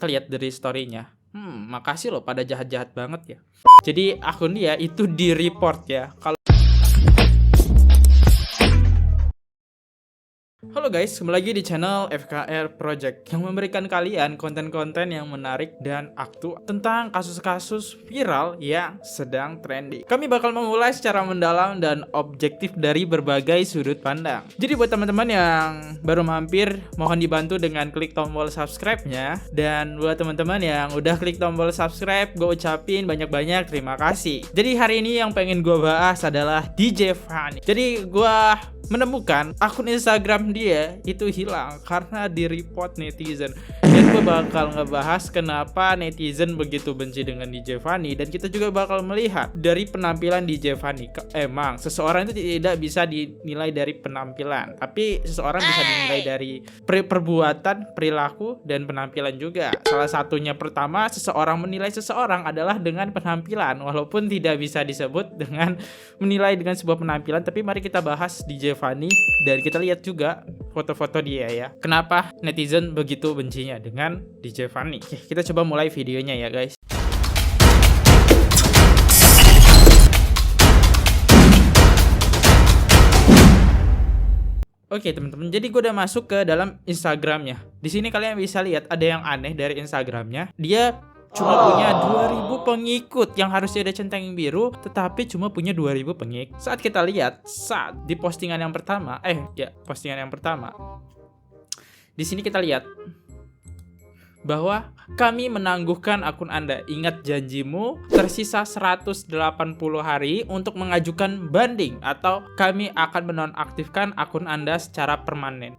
Kita lihat dari story-nya. Makasih loh pada jahat-jahat banget ya. Jadi akun dia itu di-report ya. Halo guys, kembali lagi di channel FKR Project yang memberikan kalian konten-konten yang menarik dan aktual tentang kasus-kasus viral yang sedang trending. Kami bakal mengulas secara mendalam dan objektif dari berbagai sudut pandang. Jadi buat teman-teman yang baru mampir, mohon dibantu dengan klik tombol subscribe-nya. Dan buat teman-teman yang udah klik tombol subscribe, gue ucapin banyak-banyak terima kasih. Jadi hari ini yang pengen gue bahas adalah DJ Fanny. Jadi gue menemukan akun Instagram dia itu hilang karena di-report netizen. Dan gue bakal ngebahas kenapa netizen begitu benci dengan DJ Fanny. Dan kita juga bakal melihat dari penampilan DJ Fanny. Emang seseorang itu tidak bisa dinilai dari penampilan, tapi seseorang bisa dinilai dari perbuatan, perilaku, dan penampilan juga. Salah satunya pertama, seseorang menilai seseorang adalah dengan penampilan. Walaupun tidak bisa disebut dengan menilai dengan sebuah penampilan, tapi mari kita bahas DJ Fanny dan kita lihat juga foto-foto dia ya. Kenapa netizen begitu bencinya dengan DJ Fanny? Oke, kita coba mulai videonya ya guys. Oke teman-teman, jadi gue udah masuk ke dalam Instagramnya. Di sini kalian bisa lihat ada yang aneh dari Instagramnya. Dia cuma punya 2000 pengikut yang harusnya ada centang biru, tetapi cuma punya 2000 pengikut. Saat kita lihat, saat di postingan yang pertama, postingan yang pertama. Di sini kita lihat bahwa kami menangguhkan akun Anda. Ingat janjimu, tersisa 180 hari untuk mengajukan banding atau kami akan menonaktifkan akun Anda secara permanen.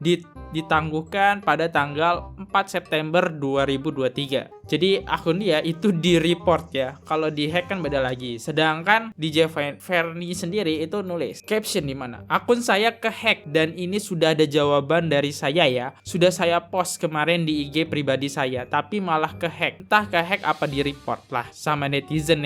Ditangguhkan pada tanggal 4 September 2023. Jadi akun dia itu di-report ya. Kalau di-hack kan beda lagi. Sedangkan DJ Fanny sendiri itu nulis caption di mana akun saya ke-hack dan ini sudah ada jawaban dari saya ya. Sudah saya post kemarin di IG pribadi saya, tapi malah ke-hack. Entah ke-hack apa di-report lah sama netizen.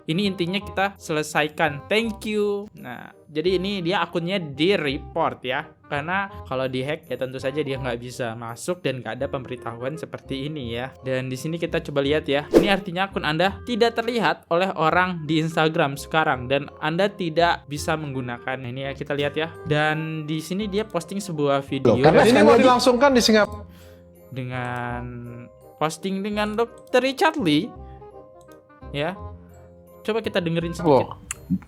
Ini intinya kita selesaikan. Thank you. Nah, jadi ini dia akunnya di-report ya. Karena kalau di-hack ya tentu saja dia nggak bisa masuk dan nggak ada pemberitahuan seperti ini ya. Dan di sini kita coba lihat ya. Ini artinya akun Anda tidak terlihat oleh orang di Instagram sekarang dan Anda tidak bisa menggunakan ini ya. Kita lihat ya. Dan di sini dia posting sebuah video. Karena ini mau dilangsungkan di Singapura. Dengan posting dengan Dr. Richard Lee ya. Coba kita dengerin sedikit.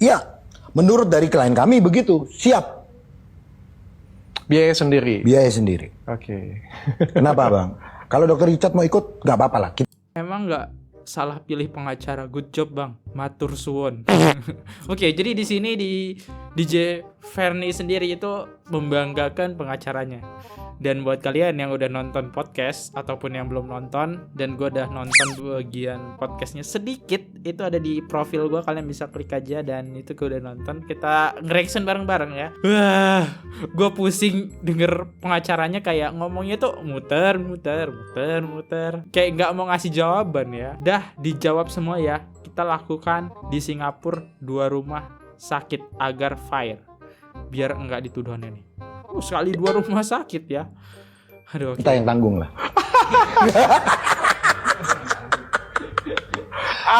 Iya, menurut dari klien kami begitu, siap. Biaya sendiri. Biaya sendiri. Oke. Kenapa bang? Kalau Dr. Richard mau ikut, nggak apa-apa lah. Emang nggak salah pilih pengacara, good job bang, matur suwun. Oke, jadi di sini di DJ Fanny sendiri itu membanggakan pengacaranya. Dan buat kalian yang udah nonton podcast ataupun yang belum nonton, dan gue udah nonton bagian podcastnya sedikit, itu ada di profil gue, kalian bisa klik aja dan itu gue udah nonton. Kita nge-reaction bareng-bareng ya. Wah, gue pusing denger pengacaranya kayak ngomongnya tuh muter, kayak nggak mau ngasih jawaban ya. Dah dijawab semua ya. Kita lakukan di Singapura 2 rumah sakit agar fire, biar enggak dituduh aneh nih. Sekali 2 rumah sakit ya. Aduh, Kita yang tanggung lah.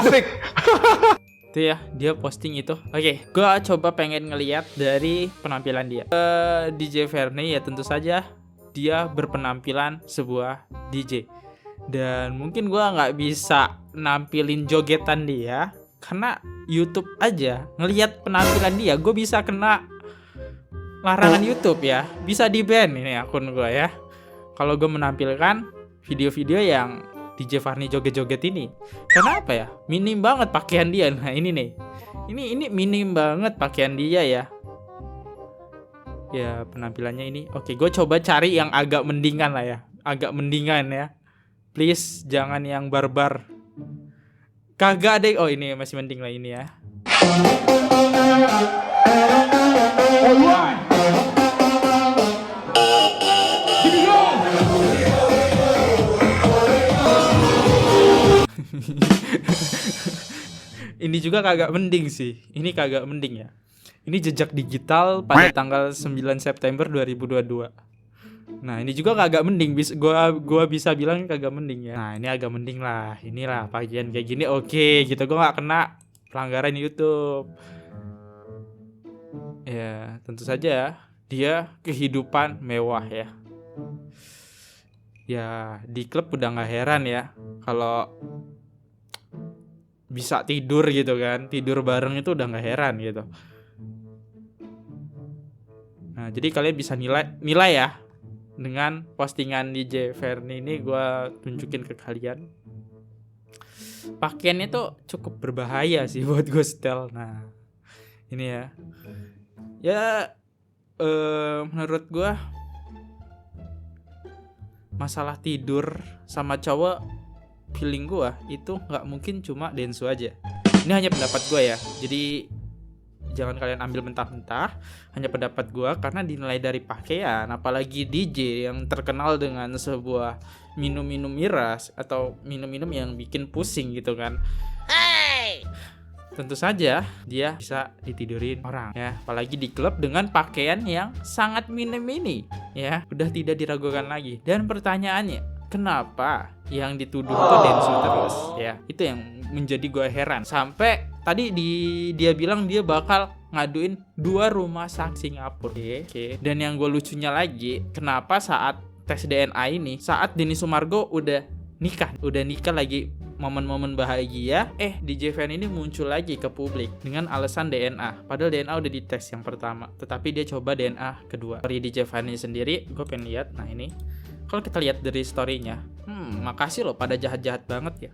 Asik. Itu ya, dia posting itu. Oke, gue coba pengen ngeliat dari penampilan dia. DJ Fanny ya tentu saja dia berpenampilan sebuah DJ. Dan mungkin gue nggak bisa nampilin jogetan dia karena YouTube aja ngelihat penampilan dia, gue bisa kena larangan YouTube ya, bisa di-ban ini akun gue ya. Kalau gue menampilkan video-video yang DJ Fanny joget-joget ini. Kenapa ya? Minim banget pakaian dia. Nah ini nih, ini minim banget pakaian dia ya. Ya penampilannya ini. Oke, gue coba cari yang agak mendingan lah ya, agak mendingan ya. Please jangan yang barbar. Kagak deh. Oh ini masih mending lah ini ya. Ini juga kagak mending sih. Ini kagak mending ya. Ini jejak digital pada tanggal 9 September 2022. Nah ini juga agak mending, gua bisa bilang kagak mending ya. Nah ini agak mending lah, inilah bagian kayak gini oke gitu, gua nggak kena pelanggaran YouTube. Ya tentu saja dia kehidupan mewah ya. Ya di klub udah nggak heran ya kalau bisa tidur gitu kan, tidur bareng itu udah nggak heran gitu. Nah jadi kalian bisa nilai ya dengan postingan DJ Ferni ini, gue tunjukin ke kalian. Pakaiannya tuh cukup berbahaya sih buat gue setel. Nah ini ya menurut gue masalah tidur sama cowok, feeling gue itu nggak mungkin cuma Densu aja. Ini hanya pendapat gue ya, jadi jangan kalian ambil mentah-mentah, hanya pendapat gue karena dinilai dari pakaian, apalagi DJ yang terkenal dengan sebuah minum-minum miras atau minum-minum yang bikin pusing gitu kan. Tentu saja dia bisa ditidurin orang ya, apalagi di klub dengan pakaian yang sangat mini ya, udah tidak diragukan lagi. Dan pertanyaannya, kenapa yang dituduh itu Densu terus ya? Itu yang menjadi gue heran. Sampai tadi dia bilang dia bakal ngaduin 2 rumah sakit Singapura. Oke. Dan yang gue lucunya lagi, kenapa saat tes DNA ini, saat Denny Sumargo udah nikah lagi, momen-momen bahagia, DJ Fan ini muncul lagi ke publik dengan alasan DNA. Padahal DNA udah dites yang pertama, tetapi dia coba DNA kedua. Dari DJ Fan ini sendiri, gue pengen lihat. Nah ini, kalau kita lihat dari story-nya, makasih loh pada jahat-jahat banget ya.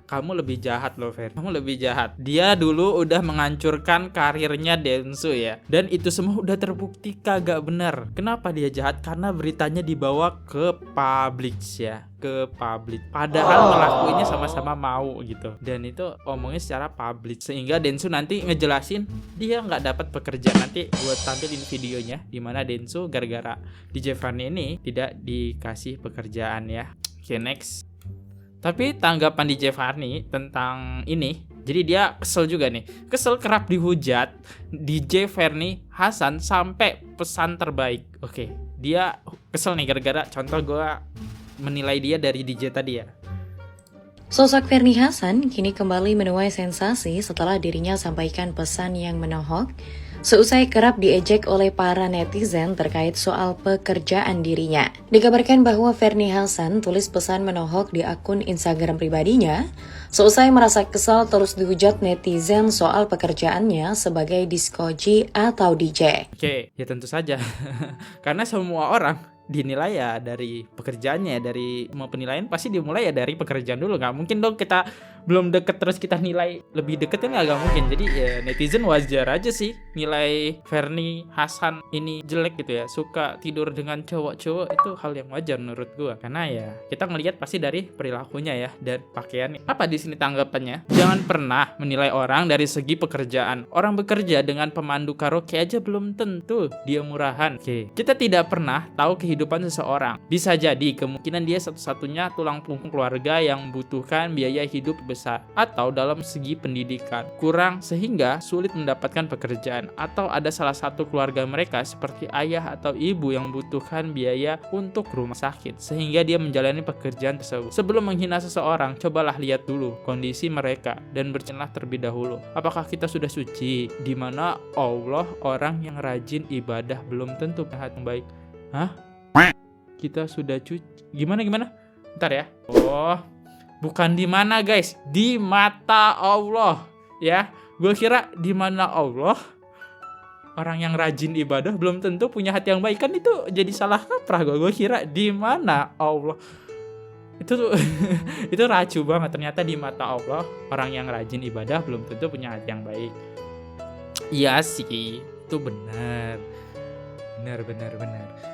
Kamu lebih jahat loh Fer, kamu lebih jahat. Dia dulu udah menghancurkan karirnya Densu ya, dan itu semua udah terbukti kagak benar. Kenapa dia jahat? Karena beritanya dibawa ke publik ya, ke publik. Padahal ngelakuinnya sama-sama mau gitu, dan itu omongnya secara publik, sehingga Densu nanti ngejelasin dia nggak dapat pekerjaan. Nanti gue tampilin videonya dimana Densu gara-gara DJ Fanny ini tidak dikasih pekerjaan ya. Oke, next. Tapi tanggapan DJ Farni tentang ini, jadi dia kesel juga nih. Kesel kerap dihujat DJ Ferni Hasan sampai pesan terbaik. Oke, dia kesel nih gara-gara contoh gue menilai dia dari DJ tadi ya. Sosok Ferni Hasan kini kembali menuai sensasi setelah dirinya sampaikan pesan yang menohok seusai kerap diejek oleh para netizen terkait soal pekerjaan dirinya. Dikabarkan bahwa Ferni Hasan tulis pesan menohok di akun Instagram pribadinya seusai merasa kesal terus dihujat netizen soal pekerjaannya sebagai diskoji atau DJ. Oke, ya tentu saja. Karena semua orang dinilai ya dari pekerjaannya, dari semua penilaian pasti dimulai ya dari pekerjaan dulu. Nggak mungkin dong kita belum deket terus kita nilai lebih deket, kan nggak mungkin. Jadi ya netizen wajar aja sih nilai Ferni Hasan ini jelek gitu ya, suka tidur dengan cowok-cowok, itu hal yang wajar menurut gua. Karena ya kita ngelihat pasti dari perilakunya ya dan pakaiannya. Apa di sini tanggapannya? Jangan pernah menilai orang dari segi pekerjaan. Orang bekerja dengan pemandu karaoke aja belum tentu dia murahan. Oke, kita tidak pernah tahu kehidupan seseorang. Bisa jadi kemungkinan dia satu-satunya tulang punggung keluarga yang membutuhkan biaya hidup besar, atau dalam segi pendidikan kurang sehingga sulit mendapatkan pekerjaan, atau ada salah satu keluarga mereka seperti ayah atau ibu yang membutuhkan biaya untuk rumah sakit sehingga dia menjalani pekerjaan tersebut. Sebelum menghina seseorang, cobalah lihat dulu kondisi mereka dan bercenlah terlebih dahulu. Apakah kita sudah suci? Di mana Allah, orang yang rajin ibadah belum tentu hati yang baik. Hah? Kita sudah cuci. Gimana? Bentar ya. Oh, bukan di mana guys, di mata Allah ya. Gue kira di mana Allah, orang yang rajin ibadah belum tentu punya hati yang baik, kan itu jadi salah kaprah. Gue kira di mana Allah. Itu itu racu banget. Ternyata di mata Allah, orang yang rajin ibadah belum tentu punya hati yang baik. Iya sih, itu benar.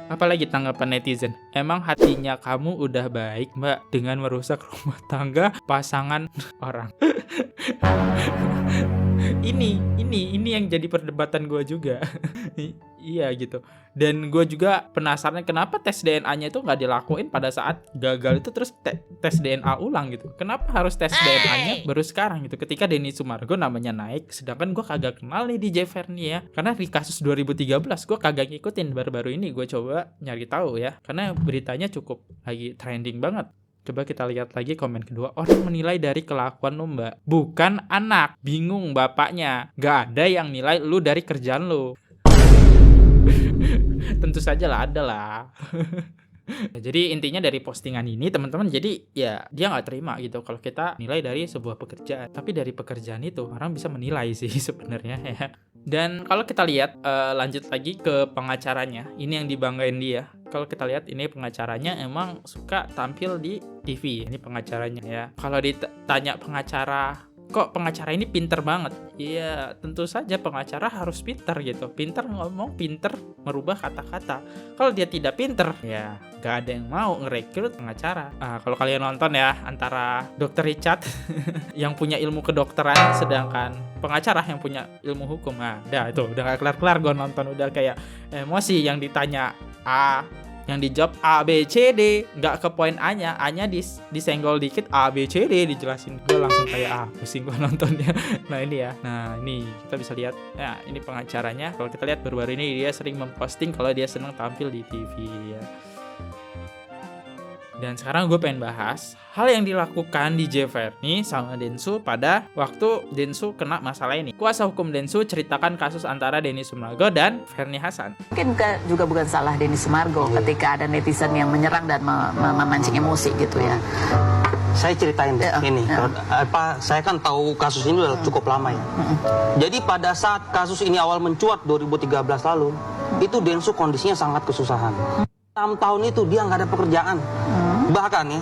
Apalagi tanggapan netizen? Emang hatinya kamu udah baik, Mbak, dengan merusak rumah tangga pasangan orang? Ini yang jadi perdebatan gue juga. Iya gitu. Dan gue juga penasaran kenapa tes DNA-nya itu nggak dilakuin pada saat gagal itu terus tes DNA ulang gitu. Kenapa harus tes DNA-nya baru sekarang gitu? Ketika Denny Sumargo namanya naik, sedangkan gue kagak kenal nih DJ Verni ya. Karena di kasus 2013 gue kagak ngikutin, baru-baru ini gue coba nyari tahu ya. Karena beritanya cukup lagi trending banget. Coba kita lihat lagi komen kedua. Orang menilai dari kelakuan lu mbak, bukan anak. Bingung bapaknya. Gak ada yang nilai lu dari kerjaan lu. Tentu saja lah, ada lah. Jadi intinya dari postingan ini teman-teman, jadi ya dia nggak terima gitu kalau kita nilai dari sebuah pekerjaan, tapi dari pekerjaan itu orang bisa menilai sih sebenarnya ya. Dan kalau kita lihat lanjut lagi ke pengacaranya, ini yang dibanggain dia. Kalau kita lihat ini pengacaranya emang suka tampil di TV, ini pengacaranya ya. Kalau ditanya pengacara, kok pengacara ini pinter banget? Iya, tentu saja pengacara harus pinter gitu. Pinter ngomong, pinter merubah kata-kata. Kalau dia tidak pinter, ya gak ada yang mau ngerekrut pengacara. Kalau kalian nonton ya, antara Dr. Richard yang punya ilmu kedokteran, sedangkan pengacara yang punya ilmu hukum. Nah, udah gak kelar-kelar gue nonton. Udah kayak emosi, yang ditanya A, yang dijawab A, B, C, D, nggak ke poin A-nya disenggol dikit, A, B, C, D dijelasin. Gue langsung kayak pusing gue nontonnya. Nah ini ya, ini kita bisa lihat ya, ini pengacaranya. Kalau kita lihat baru-baru ini dia sering memposting kalau dia senang tampil di TV ya. Dan sekarang gue pengen bahas hal yang dilakukan DJ Verni sama Densu pada waktu Densu kena masalah ini. Kuasa hukum Densu ceritakan kasus antara Denny Sumargo dan Verni Hasan. Mungkin juga bukan salah Denny Sumargo ketika ada netizen yang menyerang dan memancing emosi gitu ya. Saya ceritain deh ini. Saya kan tahu kasus ini udah cukup lama ya. Jadi pada saat kasus ini awal mencuat 2013 lalu, itu Densu kondisinya sangat kesusahan. 6 tahun itu dia nggak ada pekerjaan. Bahkan ya,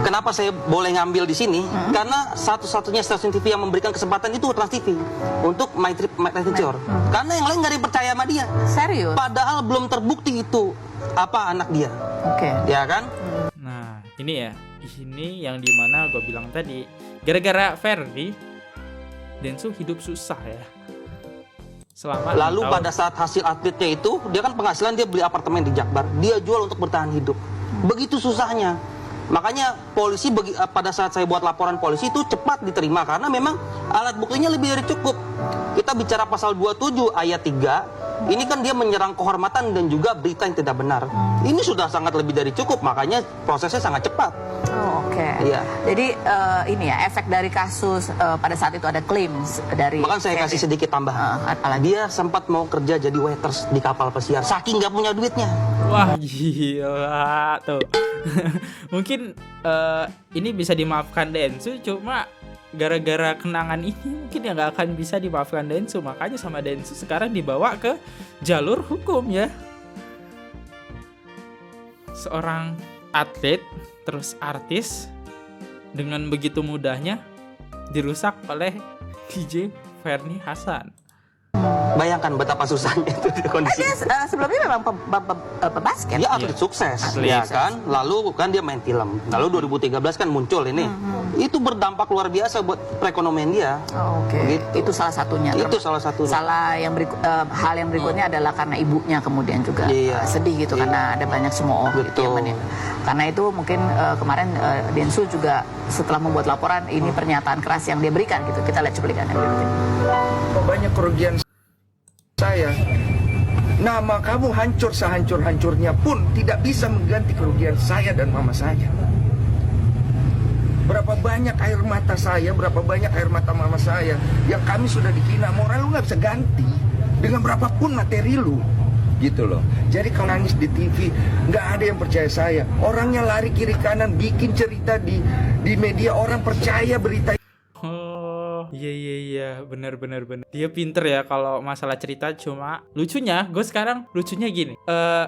kenapa saya boleh ngambil di sini? Karena satu-satunya stasiun TV yang memberikan kesempatan itu Trans TV untuk My Trip Tour. Karena yang lain nggak ada yang percaya sama dia. Serius? Padahal belum terbukti itu anak dia. Oke. Ya kan? Nah ini ya, ini yang dimana gue bilang tadi, gara-gara Verni, Densu hidup susah ya. Lalu pada saat hasil atletnya itu, dia kan penghasilan, dia beli apartemen di Jakbar, dia jual untuk bertahan hidup. Begitu susahnya. Makanya polisi pada saat saya buat laporan polisi itu cepat diterima karena memang alat buktinya lebih dari cukup. Kita bicara pasal 27 ayat 3, ini kan dia menyerang kehormatan dan juga berita yang tidak benar. Ini sudah sangat lebih dari cukup, makanya prosesnya sangat cepat. Oh, oke. Iya. Jadi ini ya efek dari kasus pada saat itu ada klaim dari. Bahkan saya kasih sedikit tambahan. Dia sempat mau kerja jadi waiters di kapal pesiar, saking nggak punya duitnya. Wah gila tuh. Mungkin ini bisa dimaafkan Densu, cuma gara-gara kenangan ini mungkin ya nggak akan bisa dimaafkan Densu. Makanya sama Densu sekarang dibawa ke jalur hukum ya. Seorang atlet terus artis dengan begitu mudahnya dirusak oleh DJ Verni Hasan. Bayangkan betapa susahnya itu kondisi. Dia sebelumnya memang pebasket. Dia atlet sukses, ya kan. Lalu kan dia main film. Lalu 2013 kan muncul ini. Itu berdampak luar biasa buat perekonomian dia. Oh, oke. Gitu. Itu salah satunya. Itu salah satunya. Hal yang berikutnya adalah karena ibunya kemudian juga sedih gitu karena ada banyak semua yang menilai. Karena itu mungkin kemarin Densu juga setelah membuat laporan ini pernyataan keras yang dia berikan gitu. Kita lihat cuplikannya berikut ini. Banyak kerugian saya. Nama kamu hancur sehancur-hancurnya pun tidak bisa mengganti kerugian saya dan mama saya. Berapa banyak air mata saya, berapa banyak air mata mama saya yang kami sudah dihina. Moral lu nggak bisa ganti dengan berapapun materi lu, gitu loh. Jadi kalau nangis di TV nggak ada yang percaya saya. Orangnya lari kiri kanan bikin cerita di media, orang percaya berita. Iya benar. Dia pinter ya kalau masalah cerita. Cuma lucunya gini,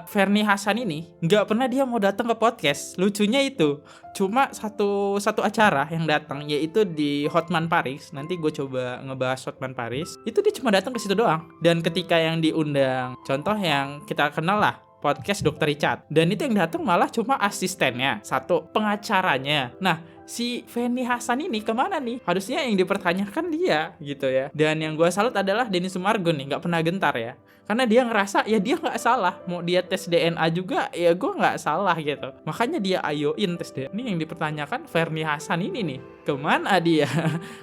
Verni Hasan ini nggak pernah dia mau datang ke podcast. Lucunya itu cuma satu acara yang datang, yaitu di Hotman Paris. Nanti gue coba ngebahas Hotman Paris. Itu dia cuma datang ke situ doang. Dan ketika yang diundang, contoh yang kita kenal lah, podcast Dr. Richard. Dan itu yang datang malah cuma asistennya, satu pengacaranya. Nah, si Ferny Hasan ini kemana nih? Harusnya yang dipertanyakan dia gitu ya. Dan yang gue salut adalah Denny Sumargo nih, nggak pernah gentar ya. Karena dia ngerasa ya dia nggak salah. Mau dia tes DNA juga ya gue nggak salah gitu. Makanya dia ayoin tes DNA. Ini yang dipertanyakan Ferny Hasan ini nih, kemana dia?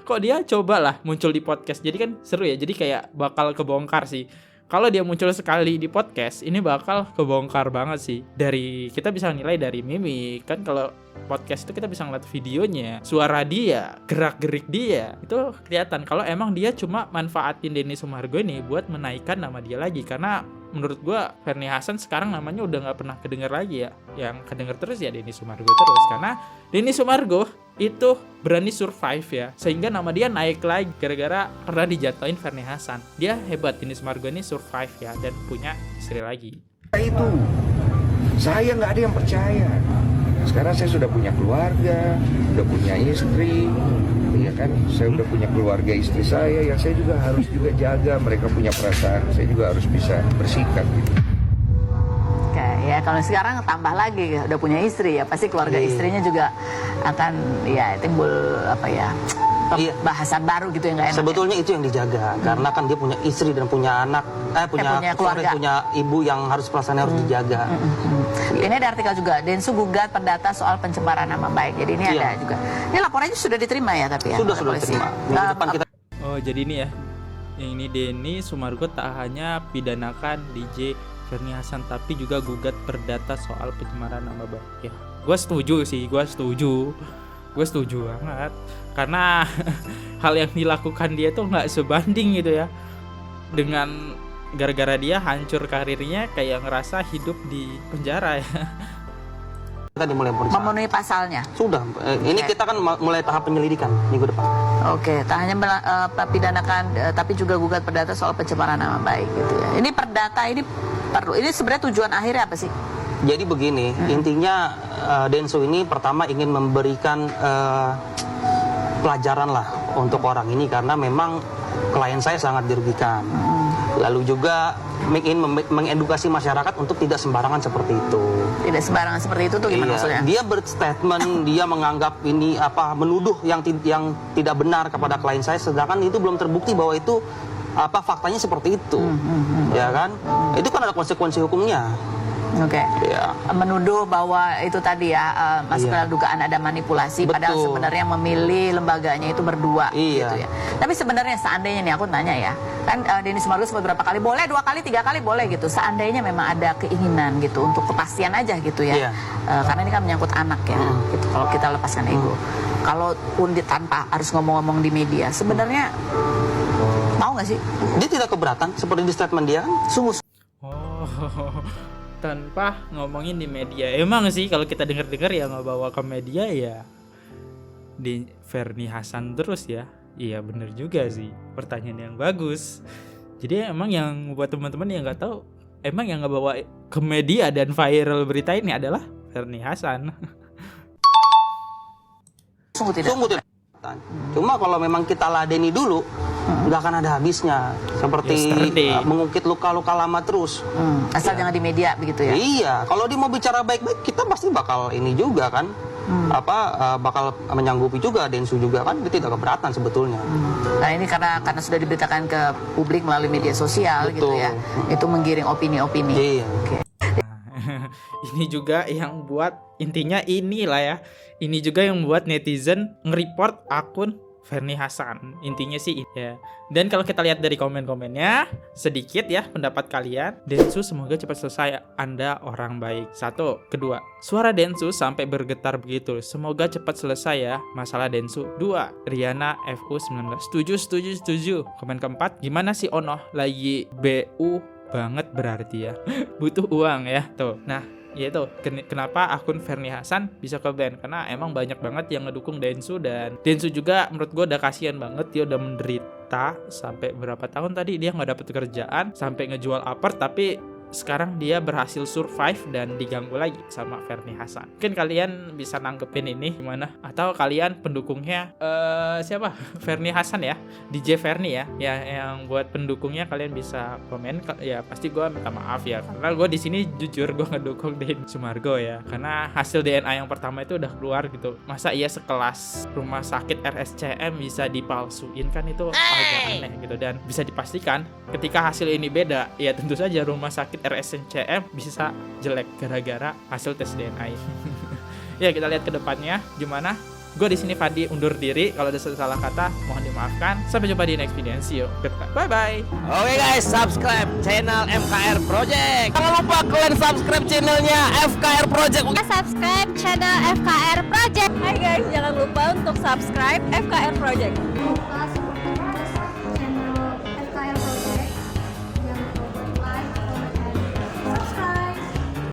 Kok dia cobalah muncul di podcast. Jadi kan seru ya. Jadi kayak bakal kebongkar sih. Kalau dia muncul sekali di podcast, ini bakal kebongkar banget sih. Dari kita bisa nilai dari mimik kan, kalau podcast itu kita bisa ngeliat videonya, suara dia, gerak-gerik dia, itu kelihatan kalau emang dia cuma manfaatin Denny Sumargo ini buat menaikkan nama dia lagi. Karena menurut gua Ferny Hasan sekarang namanya udah nggak pernah kedenger lagi ya. Yang kedenger terus ya Denny Sumargo terus, karena Denny Sumargo itu berani survive ya, sehingga nama dia naik lagi gara-gara pernah dijatuhin Ferny Hasan. Dia hebat, Denny Sumargo ini survive ya, dan punya istri lagi. Itu saya nggak ada yang percaya. Sekarang saya sudah punya keluarga, udah punya istri, ya kan? Saya udah punya keluarga istri saya, yang saya juga harus juga jaga. Mereka punya perasaan, saya juga harus bisa bersikap gitu. Oke, ya kalau sekarang tambah lagi udah punya istri ya, pasti keluarga istrinya juga akan ya timbul apa ya, bahasan baru gitu yang nggak enak. Sebetulnya itu yang dijaga, karena kan dia punya istri dan punya anak, punya keluarga, punya ibu yang harus perasaannya harus dijaga. Ini ada artikel juga, Densu gugat perdata soal pencemaran nama baik. Jadi ini ada juga. Ini laporannya sudah diterima ya tapi ya. Sudah diterima. Minggu depan kita. Oh jadi ini ya, yang ini Denny Sumargo tak hanya pidanakan DJ Ferny Hasan, tapi juga gugat perdata soal pencemaran nama baik. Ya, gue setuju sih, gue setuju banget. Karena hal yang dilakukan dia tuh nggak sebanding gitu ya, dengan gara-gara dia hancur karirnya, kayak ngerasa hidup di penjara ya. Kita dimulai pemeriksaan. Memenuhi pasalnya. Sudah, ini kita kan mulai tahap penyelidikan minggu depan. Oke, tak hanya pidanakan tapi juga gugat perdata soal pencemaran nama baik gitu ya. Ini perdata ini perlu. Ini sebenarnya tujuan akhirnya apa sih? Jadi begini, intinya Densu ini pertama ingin memberikan pelajaran lah untuk orang ini, karena memang klien saya sangat dirugikan. Lalu juga ingin mengedukasi masyarakat untuk tidak sembarangan seperti itu. Tidak sembarangan seperti itu tuh gimana maksudnya? Dia berstatement, dia menganggap ini menuduh yang tidak benar kepada klien saya, sedangkan itu belum terbukti bahwa itu faktanya seperti itu. Ya kan? Itu kan ada konsekuensi hukumnya. Oke. Ya. Menuduh bahwa itu tadi ya masuk dalam dugaan ada manipulasi. Betul. Padahal sebenarnya memilih lembaganya itu berdua gitu ya. Tapi sebenarnya seandainya nih aku tanya ya, kan Denny Sumargo beberapa kali boleh, 2 kali, 3 kali boleh gitu. Seandainya memang ada keinginan gitu untuk kepastian aja gitu ya. Karena ini kan menyangkut anak ya. Gitu. Kalau kita lepaskan ego. Kalaupun tanpa harus ngomong-ngomong di media, sebenarnya mau nggak sih? Dia tidak keberatan seperti di statement dia kan. Sungguh. Tanpa ngomongin di media. Emang sih kalau kita dengar-dengar ya nggak bawa ke media ya di Ferny Hasan terus ya. Iya bener juga sih, pertanyaan yang bagus. Jadi emang yang buat teman-teman yang nggak tahu, emang yang nggak bawa ke media dan viral berita ini adalah Ferny Hasan. Sungguh tidak. Cuma kalau memang kita ladeni dulu, nggak akan ada habisnya. Seperti mengungkit luka-luka lama terus. Asal jangan di media begitu ya. Iya, kalau dia mau bicara baik-baik, kita pasti bakal ini juga kan. Bakal menyanggupi juga, Densu juga kan, dia tidak keberatan sebetulnya. Nah ini karena sudah diberitakan ke publik melalui media sosial. Betul. Gitu ya. Itu menggiring opini-opini. Iya. Okay. Ini juga yang buat, intinya inilah ya, ini juga yang buat netizen nge-report akun Ferny Hasan. Intinya sih ya. Dan kalau kita lihat dari komen-komennya, sedikit ya pendapat kalian. Densu semoga cepat selesai, Anda orang baik. 1. Kedua, suara Densu sampai bergetar begitu. Semoga cepat selesai ya masalah Densu. 2. Riana FU19. Setuju. Komen keempat, gimana sih Ono? Lagi BU banget berarti ya. Butuh uang ya. Tuh. Nah, yaitu kenapa akun Ferny Hasan bisa ke ban, karena emang banyak banget yang ngedukung Densu, dan Densu juga menurut gue udah kasihan banget. Dia udah menderita sampai berapa tahun tadi, dia nggak dapet kerjaan sampai ngejual apart, tapi sekarang dia berhasil survive dan diganggu lagi sama Ferni Hasan. Mungkin kalian bisa nanggepin ini gimana? Atau kalian pendukungnya siapa? Ferni Hasan ya, DJ Ferni ya. Ya yang buat pendukungnya kalian bisa komen. Ya pasti gue minta maaf ya, karena gue di sini jujur gue ngedukung Deddy Sumargo ya, karena hasil DNA yang pertama itu udah keluar gitu. Masa iya sekelas rumah sakit RSCM bisa dipalsuin, kan itu agak aneh gitu. Dan bisa dipastikan ketika hasil ini beda, ya tentu saja rumah sakit RSCM bisa jelek gara-gara hasil tes DNA. Ya kita lihat ke depannya gimana. Gue di sini Fadi undur diri. Kalau ada salah kata mohon dimaafkan. Sampai jumpa di next video. See you. Goodbye. Bye bye. Oke guys, subscribe channel FKR Project. Jangan lupa kalian subscribe channelnya FKR Project. Subscribe channel FKR Project. Hai guys, jangan lupa untuk subscribe FKR Project.